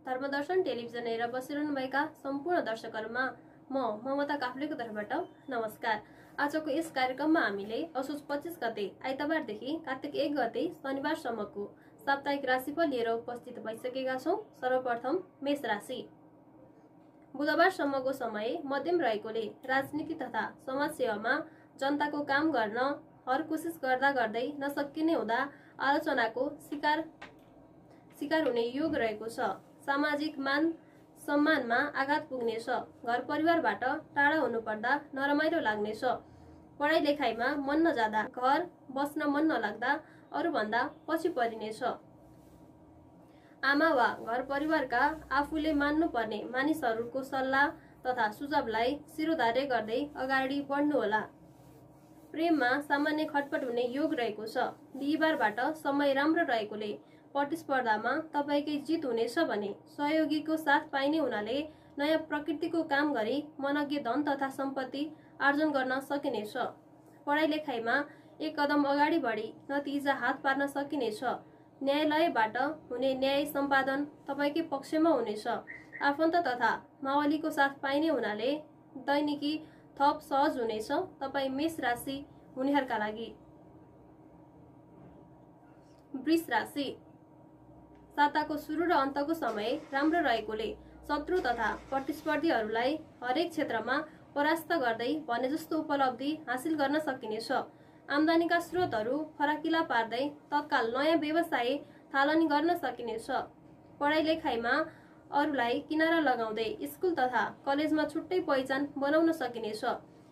धर्मदर्शन television हेरेर बसिरहनुभएका सम्पूर्ण दर्शकहरूमा म ममता काफ्लेको तर्फबाट नमस्कार। आजको यस कार्यक्रममा हामीले असोज 25 गते आइतबारदेखि कार्तिक 1 गते शनिबारसम्मको साप्ताहिक राशिफल लिएर उपस्थित भइसकेका छौं। सर्वप्रथम मेष राशि। बुधबारसम्मको समय मध्यम रहेकोले राजनीति तथा समाज सेवामा जनताको काम गर्न हर कोसिस गर्दा गर्दै नसकिने हुँदा आलोचनाको शिकार हुने योग रहेको छ। सामाजिक मान सम्मानमा आघात पुग्नेछ। घर परिवारबाट टाढा हुनुपर्दा नरमाइलो लाग्नेछ। पढाइ लेखाइमा मन नजाँदा, घर बस्न मन नलाग्दा अरूभन्दा पछि परिनेछ। आमा वा घर परिवारका आफूले मान्नुपर्ने मानिसहरूको सल्लाह तथा सुझावलाई शिरोधार्य गर्दै अगाडि बढ्नुहोला। प्रेममा सामान्य खटपट हुने योग रहेको छ। बिहीबारबाट समय राम्रो रहेकोले प्रतिस्पर्धामा तपाईकै जित हुनेछ भने सहयोगीको साथ पाइने हुनाले नयाँ प्रकृतिको काम गरी मनज्ञ धन तथा सम्पत्ति आर्जन गर्न सकिनेछ। पढाइ लेखाइमा एक कदम अगाडि बढी नतिजा हात पार्न सकिनेछ। न्यायालयबाट हुने न्याय सम्पादन तपाईकै पक्षमा हुनेछ। आफन्त तथा मावलीको साथ पाइने हुनाले दैनिकी थप सहज हुनेछ। तपाई मेष राशि हुनेहरूका लागि। वृष राशि। साताको सुरु र अन्तको समय राम्रो रहेकोले शत्रु तथा प्रतिस्पर्धीहरूलाई हरेक क्षेत्रमा परास्त गर्दै भने जस्तो उपलब्धि हासिल गर्न सकिनेछ। आम्दानीका स्रोतहरू फराकिला पार्दै तत्काल नयाँ व्यवसाय थालनी गर्न सकिनेछ। पढाइ लेखाइमा अरूलाई किनारा लगाउँदै स्कुल तथा कलेजमा छुट्टै पहिचान बनाउन सकिनेछ।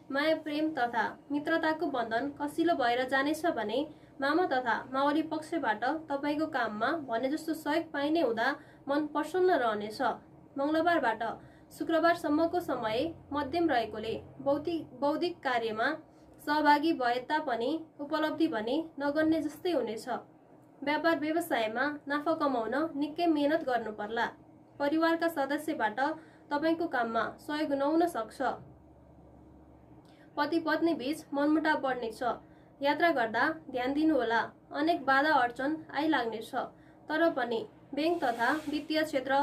माया प्रेम तथा मित्रताको बन्धन कसिलो भएर जानेछ भने मामा तथा मावली पक्षबाट तपाईको काममा भने जस्तो सहयोग पाइने हुँदा मन प्रसन्न रहनेछ। मंगलबारबाट शुक्रबारसम्मको समय मध्यम रहेकोले बौद्धिक कार्यमा सहभागी भए तापनि उपलब्धि भने नगर्ने जस्तै हुनेछ। व्यापार व्यवसायमा नाफा कमाउन निकै मेहनत गर्नु पर्ला। परिवारका सदस्यबाट तपाईको काममा सहयोग नहुन सक्छ। पति पत्नी बीच मनमुटाव बढ्नेछ। यात्रा गर्दा ध्यान दिनुहोला। अनेक बाधा अडचन आइलाग्नेछ। तर पनि बैंक तथा वित्तीय क्षेत्र,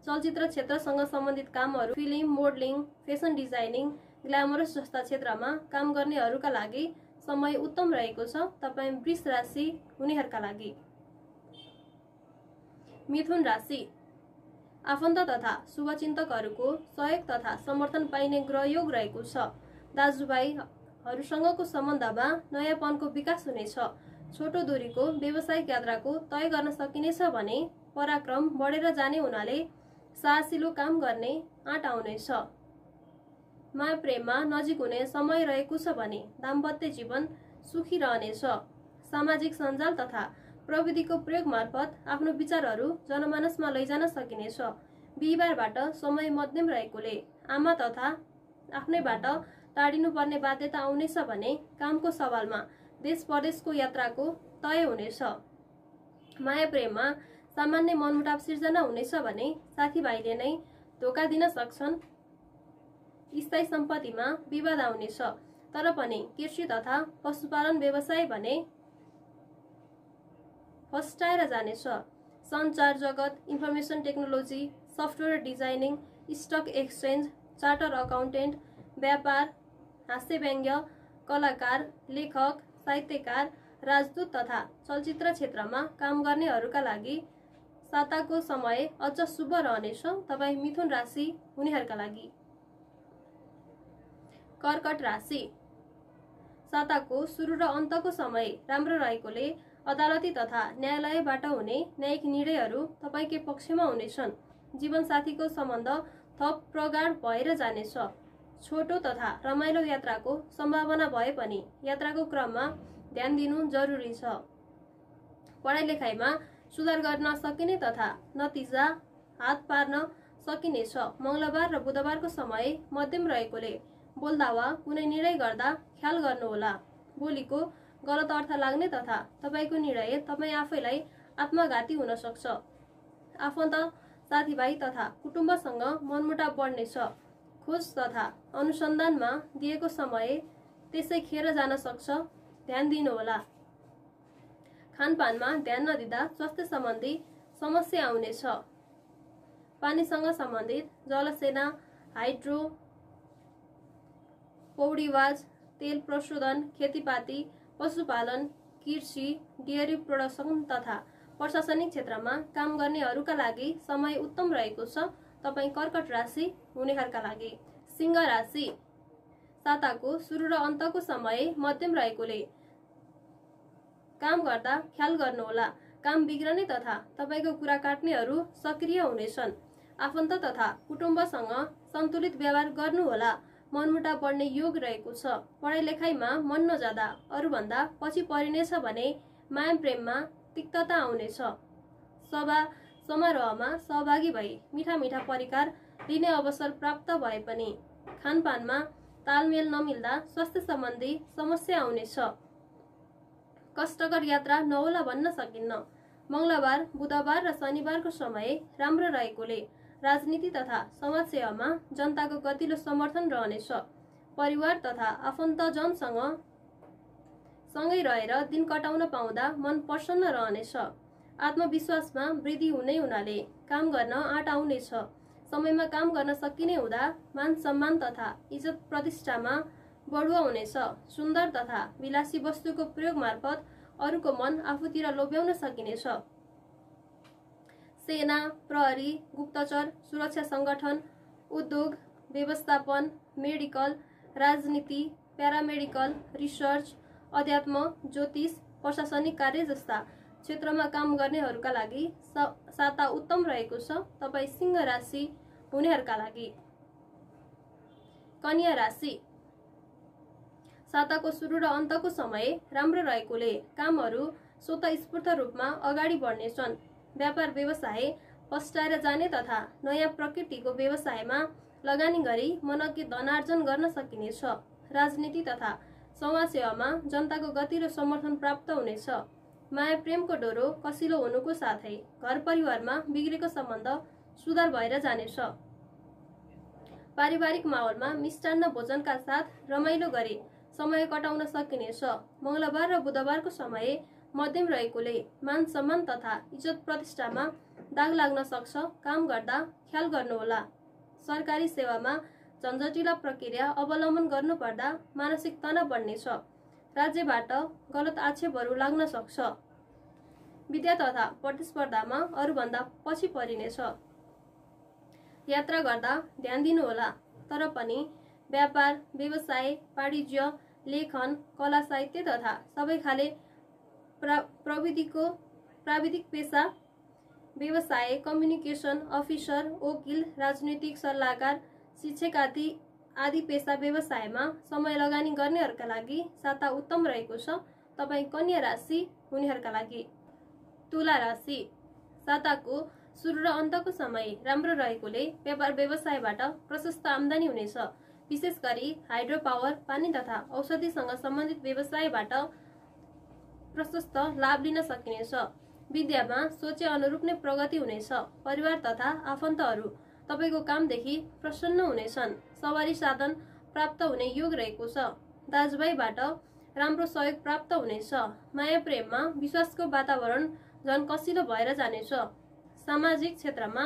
चलचित्र क्षेत्रसँग सम्बन्धित कामहरू, film, modelling, fashion designing, glamorous जस्ता क्षेत्रमा काम गर्नेहरूका लागि समय उत्तम रहेको छ। तपाई वृष राशि हुनेहरूका लागि। मिथुन राशि। आफन्त तथा शुभचिन्तकहरूको सहयोग तथा समर्थन पाइने ग्रह योग रहेको छ। दाजुभाइहरूसँगको सम्बन्धमा नयाँपनको विकास हुनेछ। छोटो दूरीको व्यावसायिक यात्राको तय गर्न सकिनेछ भने पराक्रम बढेर जाने हुनाले साहसिलो काम गर्ने आँट आउनेछ। माया प्रेममा नजिक हुने समय रहेको छ भने दाम्पत्य जीवन सुखी रहनेछ। सामाजिक सञ्जाल तथा प्रविधिको प्रयोग मार्फत आफ्नो विचारहरू जनमानसमा लैजान सकिनेछ। बिहीबारबाट समय मध्यम रहेकोले आमा तथा आफ्नैबाट टाढिनुपर्ने बाध्यता आउनेछ भने कामको सवालमा देश परदेशको यात्राको तय हुनेछ। माया प्रेममा सामान्य मनमुटाव सिर्जना हुनेछ भने साथीभाइले नै धोका दिन सक्छन्। स्थायी सम्पत्तिमा विवाद आउनेछ। तर पनि कृषि तथा पशुपालन व्यवसाय भने फस्टाएर जानेछ। सञ्चार जगत, information technology, software designing, stock exchange, charter accountant, व्यापार, हास्य व्यङ्ग्य, कलाकार, लेखक, साहित्यकार, राजदूत तथा चलचित्र क्षेत्रमा काम गर्नेहरूका लागि साताको समय अझ शुभ रहनेछ। तपाई मिथुन राशि हुनेहरूका लागि। कर्कट राशि। साताको सुरु र अन्तको समय राम्रो रहेकोले अदालती तथा न्यायालयबाट हुने न्यायिक निर्णयहरू तपाईकै पक्षमा हुनेछन्। जीवनसाथीको सम्बन्ध थप प्रगाढ भएर जानेछ। छोटो तथा रमाइलो यात्राको सम्भावना भए पनि यात्राको क्रममा ध्यान दिनु जरुरी छ। पढाइ लेखाइमा सुधार गर्न सकिने तथा नतिजा हात पार्न सकिनेछ। मंगलबार र बुधबारको समय मध्यम रहेकोले बोल्दा वा कुनै निर्णय गर्दा ख्याल गर्नुहोला। बोलीको गलत अर्थ लाग्ने तथा तपाईको निर्णय तपाई आफैलाई आत्मघाती हुन सक्छ। आफन्त, साथीभाइ तथा कुटुम्बसँग मनमुटाव बढ्नेछ। खोज तथा अनुसन्धानमा दिएको समय त्यसै खेर जान सक्छ। ध्यान दिनुहोला। खानपानमा ध्यान नदिँदा स्वास्थ्य सम्बन्धी समस्या आउनेछ। पानीसँग सम्बन्धित जलसेना, हाइड्रो, पौडीवाज, तेल प्रशोधन, खेतीपाती, पशुपालन, कृषि, डेयरी प्रोडक्सन तथा प्रशासनिक क्षेत्रमा काम गर्नेहरूका लागि समय उत्तम रहेको छ। तपाईँ कर्कट राशि हुनेहरूका लागि। सिंह राशि, साताको सुरु र अन्तको समय मध्यम रहेकोले काम गर्दा ख्याल गर्नुहोला। काम बिग्रने तथा तपाईको कुरा काट्नेहरू सक्रिय हुनेछन्। आफन्त तथा कुटुम्बसँग सन्तुलित व्यवहार गर्नुहोला। मनमुटाव बढ्ने योग रहेको छ। पढाइ लेखाइमा मन नजाँदा अरूभन्दा पछि परिनेछ भने माया प्रेममा तिक्तता आउनेछ। सभा समारोहमा सहभागी भई मिठा मिठा परिकार लिने अवसर प्राप्त भए पनि खानपानमा तालमेल नमिल्दा स्वास्थ्य सम्बन्धी समस्या आउनेछ। कष्टकर यात्रा नहोला भन्न सकिन्न। मंगलबार, बुधबार र शनिबारको समय राम्रो रहेकोले राजनीति तथा समाजसेवामा जनताको गतिलो समर्थन रहनेछ। परिवार तथा आफन्तजनसँग सँगै रहेर दिन कटाउन पाउँदा मन प्रसन्न रहनेछ। आत्मविश्वासमा वृद्धि हुने हुनाले काम गर्न आँट आउनेछ। समयमा काम गर्न सकिने हुँदा मान सम्मान तथा इज्जत प्रतिष्ठामा बढुवा हुनेछ। सुन्दर तथा विलासी वस्तुको प्रयोग मार्फत अरूको मन आफूतिर लोभ्याउन सकिनेछ। सेना, प्रहरी, गुप्तचर, सुरक्षा संगठन, उद्योग, व्यवस्थापन, मेडिकल, राजनीति, प्यारामेडिकल, रिसर्च, अध्यात्म, ज्योतिष, प्रशासनिक कार्य जस्ता क्षेत्रमा काम गर्नेहरूका लागि साता उत्तम रहेको छ। तपाईँ सिंह राशि हुनेहरूका लागि। कन्या राशि, साताको सुरु र अन्तको समय राम्रो रहेकोले कामहरू स्वतःस्फूर्त रूपमा अगाडि बढ्नेछन्। व्यापार व्यवसाय पस्टाएर जाने तथा नयाँ प्रकृतिको व्यवसायमा लगानी गरी मनकी धनार्जन गर्न सकिनेछ। राजनीति तथा समाजसेवामा जनताको गतिलो समर्थन प्राप्त हुनेछ। माया प्रेमको डोरो कसिलो हुनुको साथै घर परिवारमा बिग्रेको सम्बन्ध सुधार भएर जानेछ। पारिवारिक माहौलमा मिष्टान्न भोजनका साथ रमाइलो गरी समय कटाउन सकिनेछ। मंगलबार र बुधबारको समय मध्यम रहेकोले मान सम्मान तथा इज्जत प्रतिष्ठामा दाग लाग्न सक्छ। काम गर्दा ख्याल गर्नुहोला। सरकारी सेवामा झन्झटिला प्रक्रिया अवलम्बन गर्नुपर्दा मानसिक तनाव बढ्नेछ। राज्यबाट गलत आक्षेपहरू लाग्न सक्छ। विद्या तथा प्रतिस्पर्धामा अरूभन्दा पछि परिनेछ। यात्रा गर्दा ध्यान दिनुहोला। तर पनि व्यापार, व्यवसाय, वाणिज्य, लेखन, कला साहित्य तथा सबै खाले प्राविधिक पेशा, व्यवसाय, कम्युनिकेसन अफिसर, वकिल, राजनीतिक सल्लाहकार, शिक्षक आदि पेशा व्यवसायमा समय लगानी गर्नेहरूका लागि साता उत्तम रहेको छ। तपाईँ कन्या राशि हुनेहरूका लागि। तुला राशि, साताको सुरु र अन्तको समय राम्रो रहेकोले व्यापार व्यवसायबाट प्रशस्त आम्दानी हुनेछ। विशेष गरी हाइड्रो पावर, पानी तथा औषधिसँग सम्बन्धित व्यवसायबाट प्रशस्त लाभ लिन सकिनेछ। विद्यामा सोचे अनुरूप नै प्रगति हुनेछ। परिवार तथा आफन्तहरू तपाईको कामदेखि प्रसन्न हुनेछन्। सवारी साधन प्राप्त हुने योग रहेको छ। दाजुभाइबाट राम्रो सहयोग प्राप्त हुनेछ। माया प्रेममा विश्वासको वातावरण झन कसिलो भएर जानेछ। सामाजिक क्षेत्रमा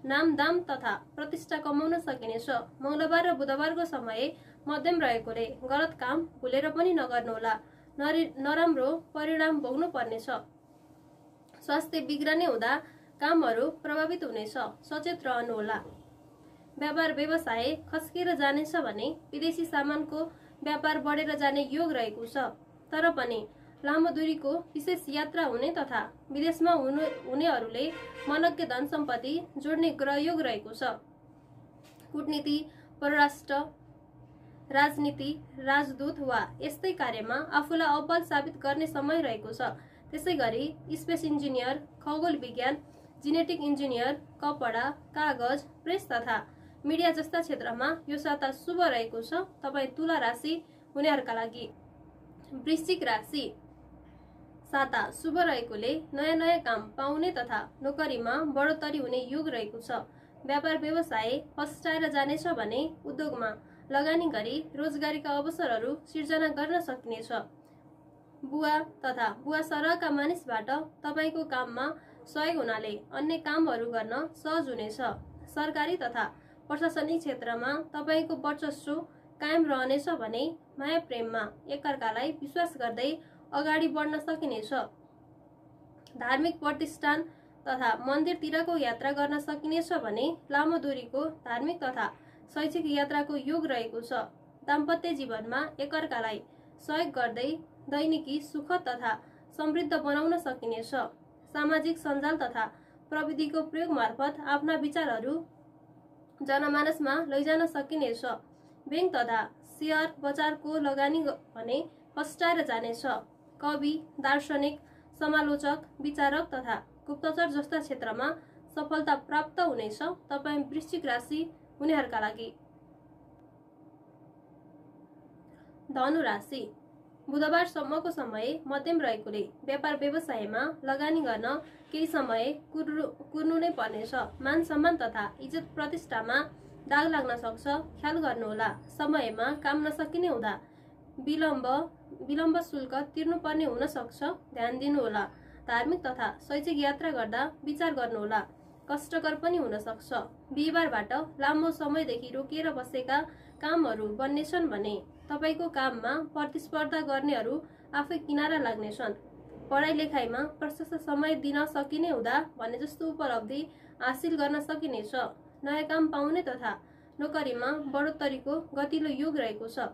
नाम दाम तथा प्रतिष्ठा कमाउन सकिनेछ। मंगलबार र बुधबारको समय मध्यम रहेकोले गलत काम भुलेर पनि नगर्नुहोला। नराम्रो परिणाम भोग्नु पर्नेछ। स्वास्थ्य बिग्रने हुँदा कामहरू प्रभावित हुनेछ। सचेत रहनुहोला। व्यापार व्यवसाय खस्किएर जानेछ भने विदेशी सामानको व्यापार बढेर जाने योग रहेको छ। तर पनि लामो दूरीको विशेष यात्रा हुने तथा विदेशमा हुनेहरूले मनज्ञ धन सम्पत्ति जोड्ने ग्रह योग रहेको छ। कूटनीति, परराष्ट्र, राजनीति, राजदूत वा यस्तै कार्यमा आफूलाई अब्बल साबित गर्ने समय रहेको छ। त्यसैगरी स्पेस इन्जिनियर, खगोल विज्ञान, जेनेटिक इन्जिनियर, कपडा, कागज, प्रेस तथा मिडिया जस्ता क्षेत्रमा यो साता शुभ रहेको छ। तपाईँ तुला राशि हुनेहरूका लागि। वृश्चिक राशि, साता शुभ रहेकोले नयाँ नयाँ काम पाउने तथा नोकरीमा बढोत्तरी हुने योग रहेको छ। व्यापार व्यवसाय फस्टाएर जानेछ भने उद्योगमा लगानी गरी रोजगारीका अवसरहरू सिर्जना गर्न सकिनेछ। बुवा तथा बुवा सरहका मानिसबाट तपाईको काममा सहयोग हुनाले अन्य कामहरू गर्न सहज हुनेछ। सरकारी तथा प्रशासनिक क्षेत्रमा तपाईको वर्चस्व कायम रहनेछ भने माया प्रेममा एकअर्कालाई विश्वास गर्दै अगाडि बढ्न सकिनेछ। धार्मिक प्रतिष्ठान तथा मन्दिरतिरको यात्रा गर्न सकिनेछ भने लामो दूरीको धार्मिक तथा शैक्षिक यात्राको योग रहेको छ। दाम्पत्य जीवनमा एकअर्कालाई सहयोग गर्दै दैनिकी सुखद तथा समृद्ध बनाउन सकिनेछ। सामाजिक सञ्जाल तथा प्रविधिको प्रयोग मार्फत आफ्ना विचारहरू जनमानसमा लैजान सकिनेछ। बैंक तथा शेयर बजारको लगानी भने फस्टाएर जानेछ। कवि, दार्शनिक, समालोचक, विचारक तथा गुप्तचर जस्ता क्षेत्रमा सफलता प्राप्त हुनेछ। तपाईं वृश्चिक राशि हुनेहरूका लागि। धनु राशि बुधबारसम्मको समय मध्यम रहेकोले व्यापार व्यवसायमा लगानी गर्न केही समय कुर्नु नै पर्नेछ। मान सम्मान तथा इज्जत प्रतिष्ठामा दाग लाग्न सक्छ, ख्याल गर्नुहोला। समयमा काम नसकिने हुँदा विलम्ब शुल्क तिर्नुपर्ने हुन सक्छ, ध्यान दिनुहोला। धार्मिक तथा शैक्षिक यात्रा गर्दा विचार गर्नुहोला, कष्टकर पनि हुन सक्छ। बिहिबारबाट लामो समयदेखि रोकिएर बसेका कामहरू बन्नेछन् भने तपाईको काममा प्रतिस्पर्धा गर्नेहरू आफै किनारा लाग्नेछन्। पढाइ लेखाइमा प्रशस्त समय दिन सकिने हुँदा भने जस्तो उपलब्धि हासिल गर्न सकिनेछ। नयाँ काम पाउने तथा नोकरीमा बढोत्तरीको गतिलो योग रहेको छ।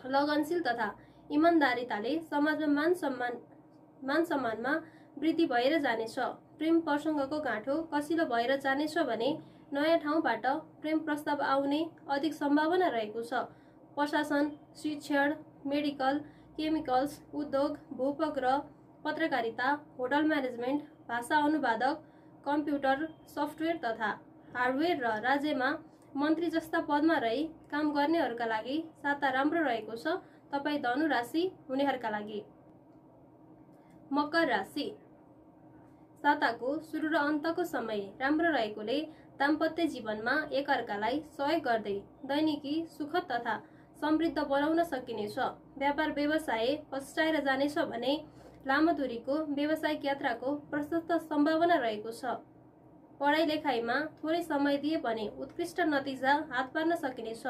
लगनशील तथा इमान्दारिताले समाजमा मान सम्मानमा वृद्धि भएर जानेछ। प्रेम प्रसङ्गको गाँठो कसिलो भएर जानेछ भने नयाँ ठाउँबाट प्रेम प्रस्ताव आउने अधिक सम्भावना रहेको छ। प्रशासन, शिक्षण, मेडिकल, केमिकल्स, उद्योग, भूउपग्रह, पत्रकारिता, होटल म्यानेजमेन्ट, भाषा अनुवादक, कम्प्युटर सफ्टवेयर तथा हार्डवेयर र राज्यमा मन्त्री जस्ता पदमा रही काम गर्नेहरूका लागि साता राम्रो रहेको छ। तपाईँ धनु राशि हुनेहरूका लागि। मकर राशि साताको सुरु र अन्तको समय राम्रो रहेकोले दाम्पत्य जीवनमा एकअर्कालाई सहयोग गर्दै दैनिकी सुखद तथा समृद्ध बनाउन सकिनेछ। व्यापार व्यवसाय फस्टाएर जानेछ भने लामो दूरीको व्यावसायिक यात्राको प्रशस्त सम्भावना रहेको छ। पढाइ लेखाइमा थोरै समय दिए भने उत्कृष्ट नतिजा हात पार्न सकिनेछ।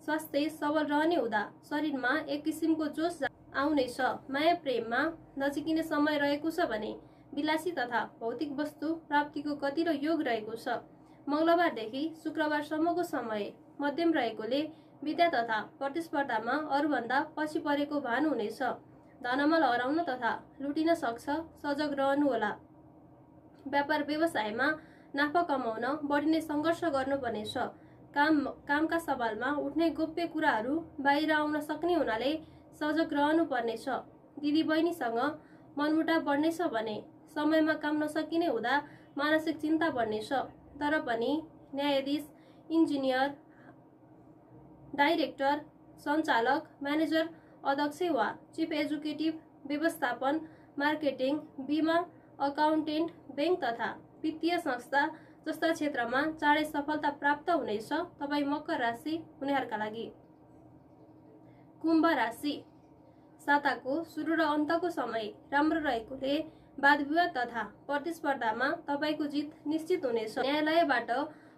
स्वास्थ्य सबल रहने हुँदा शरीरमा एक किसिमको जोश आउनेछ। माया प्रेममा नजिकिने समय रहेको छ भने विलासी तथा भौतिक वस्तु प्राप्तिको गतिलो योग रहेको छ। मंगलबारदेखि शुक्रबारसम्मको समय मध्यम रहेकोले विद्या तथा प्रतिस्पर्धामा अरूभन्दा पछि परेको भान हुनेछ। धनमाल हराउन तथा लुटिन सक्छ, सजग रहनुहोला। व्यापार व्यवसायमा नाफा कमाउन बढी सङ्घर्ष गर्नुपर्नेछ। कामका सवालमा उठ्ने गोप्य कुराहरू बाहिर आउन सक्ने हुनाले सजग रहनुपर्नेछ। दिदी बहिनीसँग मनमुटाव बढ्नेछ भने समयमा काम नसकिने हुँदा मानसिक चिन्ता बढ्नेछ। तर पनि न्यायाधीश, इन्जिनियर, डाइरेक्टर, सञ्चालक, म्यानेजर, अध्यक्ष वा चिफ एक्जिक्युटिभ, व्यवस्थापन, मार्केटिङ, बीमा, अकाउन्टेन्ट, बैंक तथा वित्तीय संस्था जस्ता क्षेत्रमा चाँडै सफलता प्राप्त हुनेछ। तपाईँ मकर राशि हुनेहरूका लागि। कुम्भ राशि साताको सुरु र अन्तको समय राम्रो रहेकोले वाद विवाद तथा प्रतिस्पर्धामा तपाईको जित निश्चित हुनेछ। न्यायालयबाट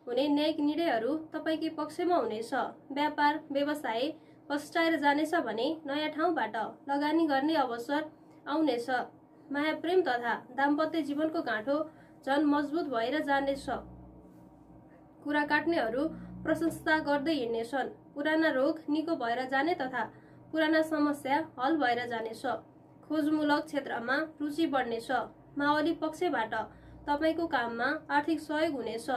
हुने न्यायिक निर्णयहरू तपाईकै पक्षमा हुनेछ। व्यापार व्यवसाय फस्टाएर जानेछ भने नयाँ ठाउँबाट लगानी गर्ने अवसर आउनेछ। माया प्रेम तथा दाम्पत्य जीवनको गाँठो झन मजबुत भएर जानेछ। कुरा काट्नेहरू प्रशंसा गर्दै हिँड्नेछन्। पुराना रोग निको भएर जाने तथा पुराना समस्या हल भएर जानेछ। खोजमूलक क्षेत्रमा रुचि बढ्नेछ। मावली पक्षबाट तपाईको काममा आर्थिक सहयोग हुनेछ।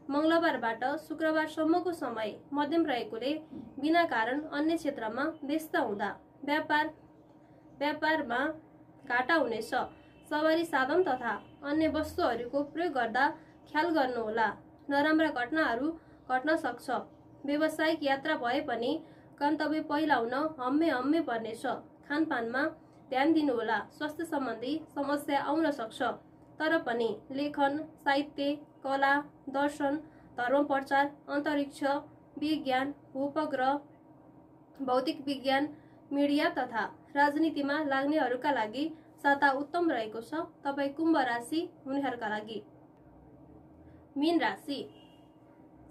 मंगलबारबाट शुक्रबारसम्मको समय मध्यम रहेकोले बिना कारण अन्य क्षेत्रमा व्यस्त हुँदा व्यापारमा घाटा हुनेछ। सवारी साधन तथा अन्य वस्तुहरूको प्रयोग गर्दा ख्याल गर्नुहोला, नराम्रा घटनाहरू घट्न सक्छ। व्यावसायिक यात्रा भए पनि गन्तव्य पहिलाउन हम्मे पर्नेछ। खानपानमा ध्यान दिनुहोला, स्वास्थ्य सम्बन्धी समस्या आउन सक्छ। तर पनि लेखन, साहित्य, कला, दर्शन, धर्म प्रचार, अन्तरिक्ष विज्ञान, भूउपग्रह, भौतिक विज्ञान, मिडिया तथा राजनीतिमा लाग्नेहरूका लागि साता उत्तम रहेको छ। तपाईँ कुम्भ राशि हुनेहरूका लागि। मीन राशि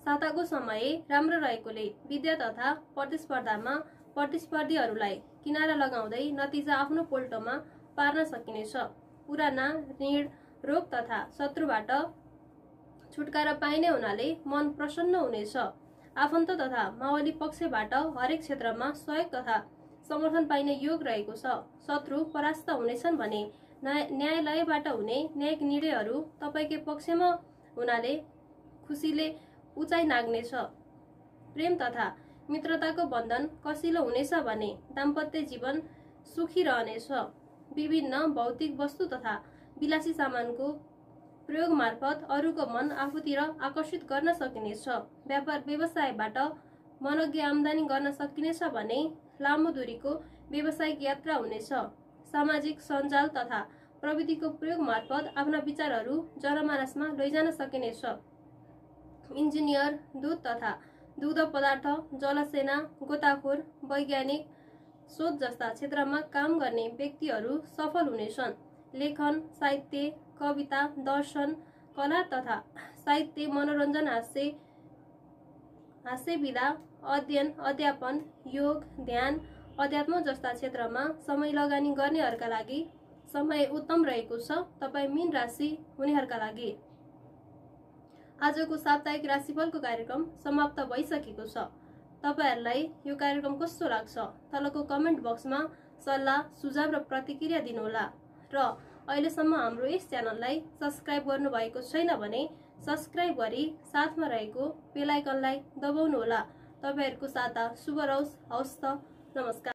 साताको समय राम्रो रहेकोले विद्या तथा प्रतिस्पर्धामा प्रतिस्पर्धीहरूलाई किनारा लगाउँदै नतिजा आफ्नो पोल्टोमा पार्न सकिनेछ। पुराना ऋण रोग तथा शत्रुबाट छुटकारा पाइने हुनाले मन प्रसन्न हुनेछ। आफन्त तथा मावली पक्षबाट हरेक क्षेत्रमा सहयोग तथा समर्थन पाइने योग रहेको छ। शत्रु परास्त हुनेछन् भने न्यायालयबाट हुने न्यायिक निर्णयहरू तपाईकै पक्षमा हुनाले खुसीले उचाइ नाग्नेछ। प्रेम तथा मित्रताको बन्धन कसिलो हुनेछ भने दाम्पत्य जीवन सुखी रहनेछ। विभिन्न भौतिक वस्तु तथा विलासी सामानको प्रयोग मार्फत अरूको मन आफूतिर आकर्षित गर्न सकिनेछ। व्यापार व्यवसायबाट मनोज्ञ आम्दानी गर्न सकिनेछ भने लामो दूरीको व्यावसायिक यात्रा हुनेछ। सामाजिक सञ्जाल तथा प्रविधिको प्रयोग मार्फत आफ्ना विचारहरू जनमानसमा लैजान सकिनेछ। इन्जिनियर, दूध तथा दुग्ध पदार्थ, जलसेना, गोताखोर, वैज्ञानिक शोध जस्ता क्षेत्रमा काम गर्ने व्यक्तिहरू सफल हुनेछन्। लेखन, साहित्य, कविता, दर्शन, कला तथा साहित्य, मनोरञ्जन, हास्य विधा, अध्ययन, अध्यापन, योग, ध्यान, अध्यात्म जस्ता क्षेत्रमा समय लगानी गर्नेहरूका लागि समय उत्तम रहेको छ। तपाईँ मीन राशि हुनेहरूका लागि आजको साप्ताहिक राशिफलको कार्यक्रम समाप्त भइसकेको छ। तपाईहरुलाई यो कार्यक्रम कस्तो लाग्छ तलको कमेन्ट बक्समा सल्लाह, सुझाव र प्रतिक्रिया दिनुहोला। र अहिलेसम्म हाम्रो यस च्यानललाई सब्स्क्राइब गर्नुभएको छैन भने सब्स्क्राइब गरी साथमा रहेको बेल आइकनलाई दबाउनुहोला। तपाईहरुको साता शुभ रहोस्। हवस् त, नमस्कार।